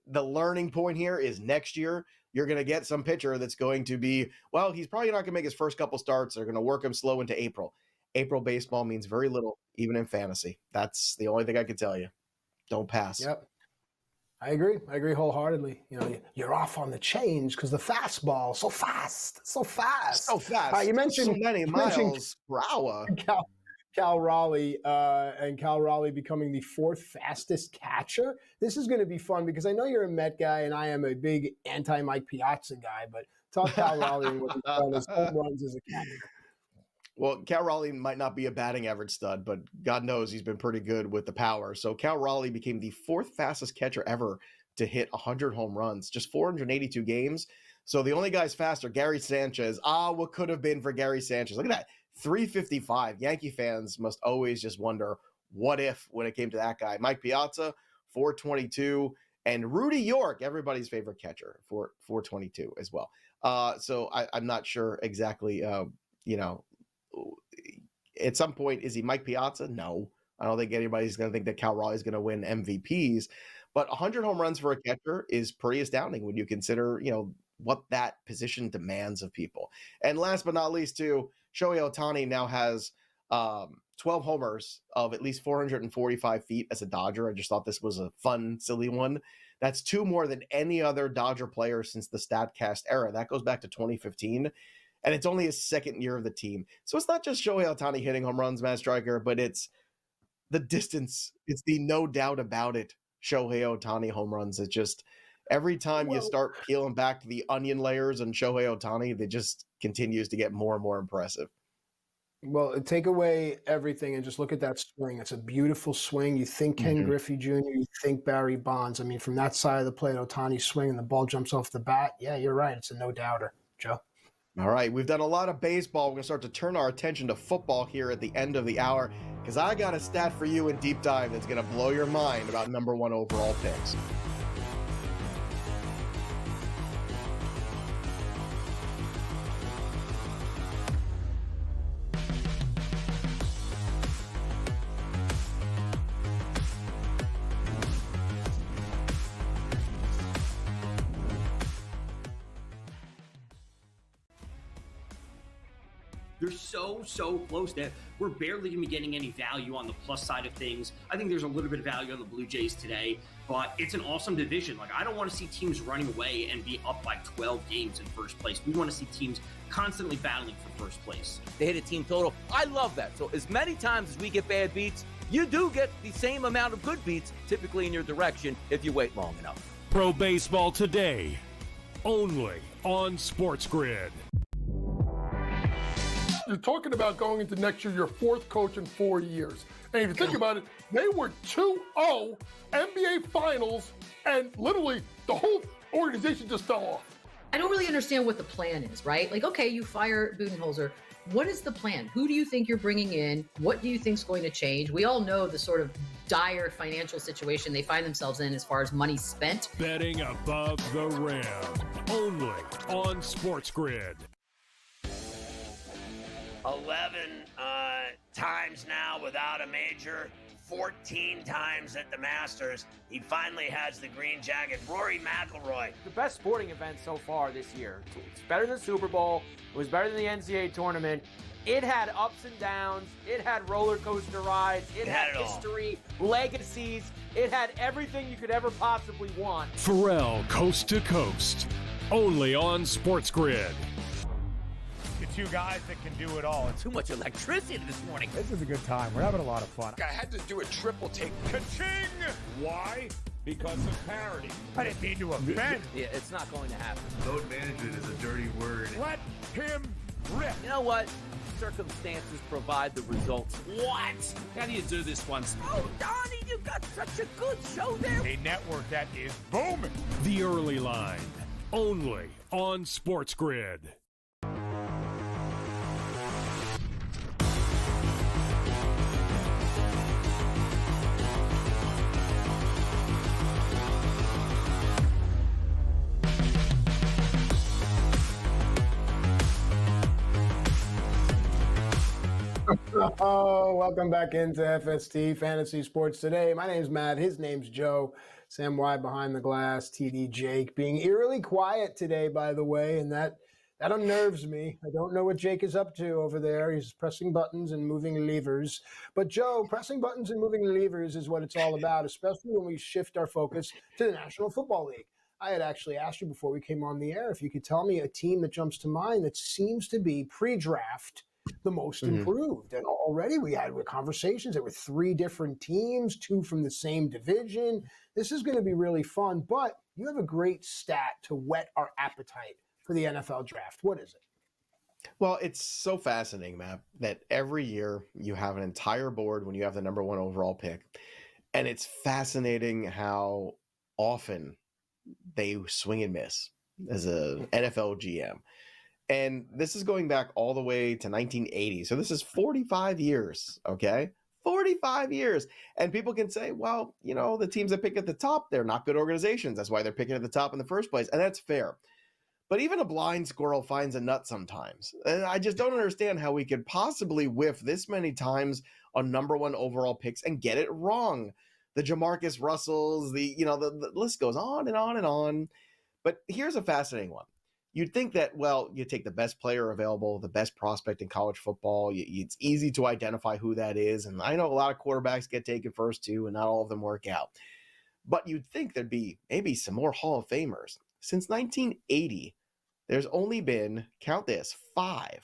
the learning point here is next year you're going to get some pitcher that's going to be, well, he's probably not going to make his first couple starts. They're going to work him slow into April. April baseball means very little, even in fantasy. That's the only thing I can tell you. Don't pass. Yep. I agree wholeheartedly. You know, you're off on the change because the fastball so fast. You mentioned so many miles per hour. Cal Raleigh and Cal Raleigh becoming the fourth fastest catcher. This is going to be fun because I know you're a Met guy and I am a big anti-Mike Piazza guy, but talk Cal Raleigh and what he's done as home runs as a catcher. Well, Cal Raleigh might not be a batting average stud, but God knows he's been pretty good with the power. So Cal Raleigh became the fourth fastest catcher ever to hit 100 home runs, just 482 games. So the only guys faster, Gary Sanchez. What could have been for Gary Sanchez? Look at that, 355. Yankee fans must always just wonder, what if, when it came to that guy. Mike Piazza, 422. And Rudy York, everybody's favorite catcher, for 422 as well. So I'm not sure exactly, at some point, is he Mike Piazza? No. I don't think anybody's going to think that Cal Raleigh is going to win MVPs. But 100 home runs for a catcher is pretty astounding when you consider, what that position demands of people. And last but not least, too, Shohei Ohtani now has 12 homers of at least 445 feet as a Dodger. I just thought this was a fun, silly one. That's 2 more than any other Dodger player since the StatCast era. That goes back to 2015. And it's only his second year of the team. So it's not just Shohei Ohtani hitting home runs, Matt Striker, but it's the distance. It's the no doubt about it Shohei Ohtani home runs. It's just every time you start peeling back the onion layers on Shohei Ohtani, it just continues to get more and more impressive. Well, take away everything and just look at that swing. It's a beautiful swing. You think Ken Griffey Jr., you think Barry Bonds. I mean, from that side of the plate, Ohtani's swing and the ball jumps off the bat. Yeah, you're right. It's a no-doubter, Joe. All right, we've done a lot of baseball. We're going to start to turn our attention to football here at the end of the hour because I got a stat for you in Deep Dive that's going to blow your mind about number 1 overall picks. They're so close that we're barely going to be getting any value on the plus side of things. I think there's a little bit of value on the Blue Jays today, but it's an awesome division. Like, I don't want to see teams running away and be up by 12 games in first place. We want to see teams constantly battling for first place. They hit a team total. I love that. So as many times as we get bad beats, you do get the same amount of good beats, typically in your direction, if you wait long enough. Pro Baseball Today, only on SportsGrid. You're talking about going into next year, your fourth coach in 4 years. And if you think about it, they were 2-0 NBA Finals, and literally the whole organization just fell off. I don't really understand what the plan is, right? Like, okay, you fire Budenholzer. What is the plan? Who do you think you're bringing in? What do you think is going to change? We all know the sort of dire financial situation they find themselves in as far as money spent. Betting above the rim, only on SportsGrid. 11 times now without a major, 14 times at the Masters. He finally has the green jacket. Rory McIlroy. The best sporting event so far this year. It's better than the Super Bowl. It was better than the NCAA tournament. It had ups and downs. It had roller coaster rides. It had history, legacies. It had everything you could ever possibly want. Pharrell, coast to coast, only on SportsGrid. Two guys that can do it all. Too much electricity this morning. This is a good time. We're having a lot of fun. I had to do a triple take. Ka-ching! Why? Because of parity. I didn't mean to offend. Yeah, it's not going to happen. Load management is a dirty word. Let him rip. You know what? Circumstances provide the results. What? How do you do this one? Oh, Donnie, you got such a good show there. A network that is booming. The Early Line, only on SportsGrid. Oh, welcome back into FST Fantasy Sports Today. My name's Matt. His name's Joe. Sam Y behind the glass. TD Jake being eerily quiet today, by the way, and that unnerves me. I don't know what Jake is up to over there. He's pressing buttons and moving levers. But Joe, pressing buttons and moving levers is what it's all about, especially when we shift our focus to the National Football League. I had actually asked you before we came on the air if you could tell me a team that jumps to mind that seems to be pre-draft the most improved. And already we had conversations. There were 3 different teams, 2 from the same division. This is going to be really fun, but you have a great stat to whet our appetite for the NFL draft. What is it? Well, it's so fascinating, Matt, that every year you have an entire board when you have the number 1 overall pick. And it's fascinating how often they swing and miss as a NFL GM. And this is going back all the way to 1980. So this is 45 years, okay? 45 years. And people can say, well, the teams that pick at the top, they're not good organizations. That's why they're picking at the top in the first place. And that's fair. But even a blind squirrel finds a nut sometimes. And I just don't understand how we could possibly whiff this many times on number 1 overall picks and get it wrong. The Jamarcus Russells, the list goes on and on and on. But here's a fascinating one. You'd think that, well, you take the best player available, the best prospect in college football. It's easy to identify who that is. And I know a lot of quarterbacks get taken first too, and not all of them work out. But you'd think there'd be maybe some more Hall of Famers. Since 1980, there's only been, count this, 5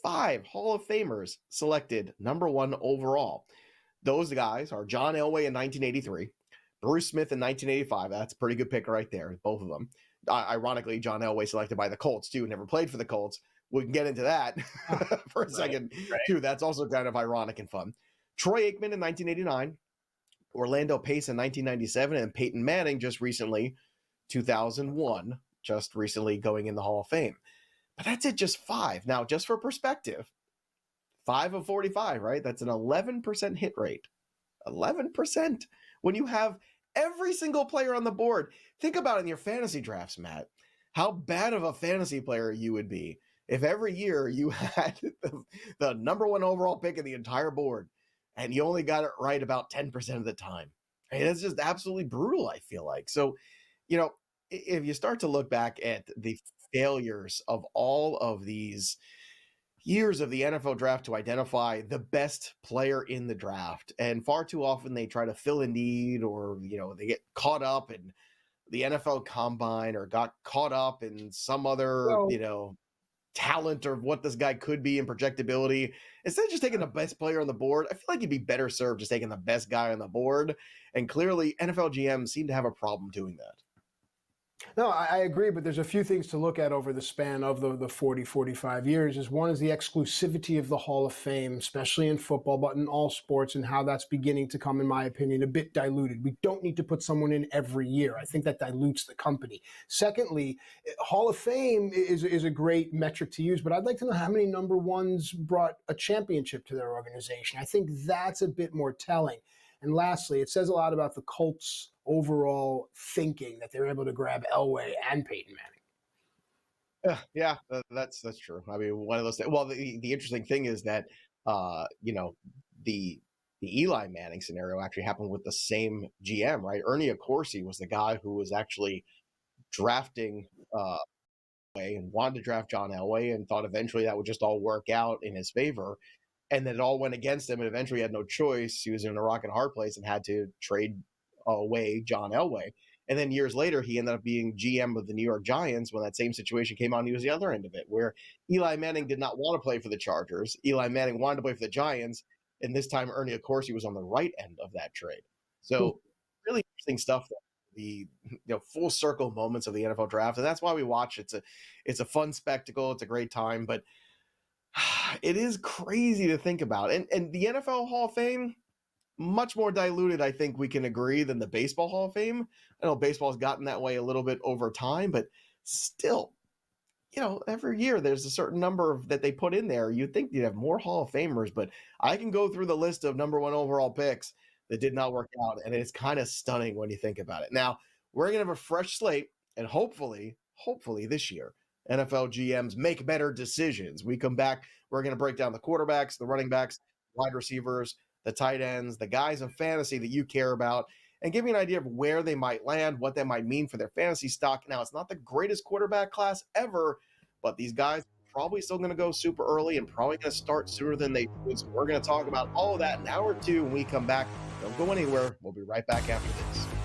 Hall of Famers selected number 1 overall. Those guys are John Elway in 1983, Bruce Smith in 1985. That's a pretty good pick right there, both of them. Ironically, John Elway selected by the Colts, too, never played for the Colts. We can get into that for a second, too. That's also kind of ironic and fun. Troy Aikman in 1989, Orlando Pace in 1997, and Peyton Manning just recently, 2001, just recently going in the Hall of Fame. But that's it, just 5. Now, just for perspective, 5 of 45, right? That's an 11% hit rate. 11%. When you have every single player on the board. Think about it in your fantasy drafts, Matt. How bad of a fantasy player you would be if every year you had the number 1 overall pick of the entire board and you only got it right about 10% of the time. I mean, it's just absolutely brutal, I feel like. So, if you start to look back at the failures of all of these years of the NFL draft to identify the best player in the draft, and far too often they try to fill a need, or they get caught up in the NFL combine or got caught up in some other talent or what this guy could be in projectability. Instead of just taking the best player on the board, I feel like you'd be better served just taking the best guy on the board. And clearly NFL GMs seem to have a problem doing that. No, I agree, but there's a few things to look at over the span of the 40, 45 years. One is the exclusivity of the Hall of Fame, especially in football, but in all sports, and how that's beginning to come, in my opinion, a bit diluted. We don't need to put someone in every year. I think that dilutes the company. Secondly, Hall of Fame is a great metric to use, but I'd like to know how many number 1s brought a championship to their organization. I think that's a bit more telling. And lastly, it says a lot about the Colts' overall thinking that they're able to grab Elway and Peyton Manning. Yeah, that's true. I mean, one of those things. Well, the interesting thing is that, the Eli Manning scenario actually happened with the same GM, right? Ernie Accorsi was the guy who was actually drafting and wanted to draft John Elway and thought eventually that would just all work out in his favor. And then it all went against him, and eventually he had no choice. He was in a rock and hard place and had to trade away John Elway. And then years later, he ended up being GM of the New York Giants when that same situation came on. He was the other end of it, where Eli Manning did not want to play for the Chargers. Eli Manning wanted to play for the Giants, and this time Ernie Accorsi was on the right end of that trade. So really interesting stuff. The full circle moments of the NFL draft, and that's why we watch. It's a fun spectacle. It's a great time, but it is crazy to think about. And the NFL Hall of Fame, much more diluted, I think we can agree, than the Baseball Hall of Fame. I know baseball's gotten that way a little bit over time, but still, every year there's a certain number that they put in there. You'd think you'd have more Hall of Famers, but I can go through the list of number 1 overall picks that did not work out, and it's kind of stunning when you think about it. Now, we're going to have a fresh slate, and hopefully this year, NFL GMs make better decisions. We come back, we're going to break down the quarterbacks, the running backs, wide receivers, the tight ends, the guys in fantasy that you care about, and give you an idea of where they might land, what that might mean for their fantasy stock. Now, it's not the greatest quarterback class ever, but these guys are probably still going to go super early and probably going to start sooner than they should. So we're going to talk about all of that in hour 2 when we come back. Don't go anywhere. We'll be right back after this.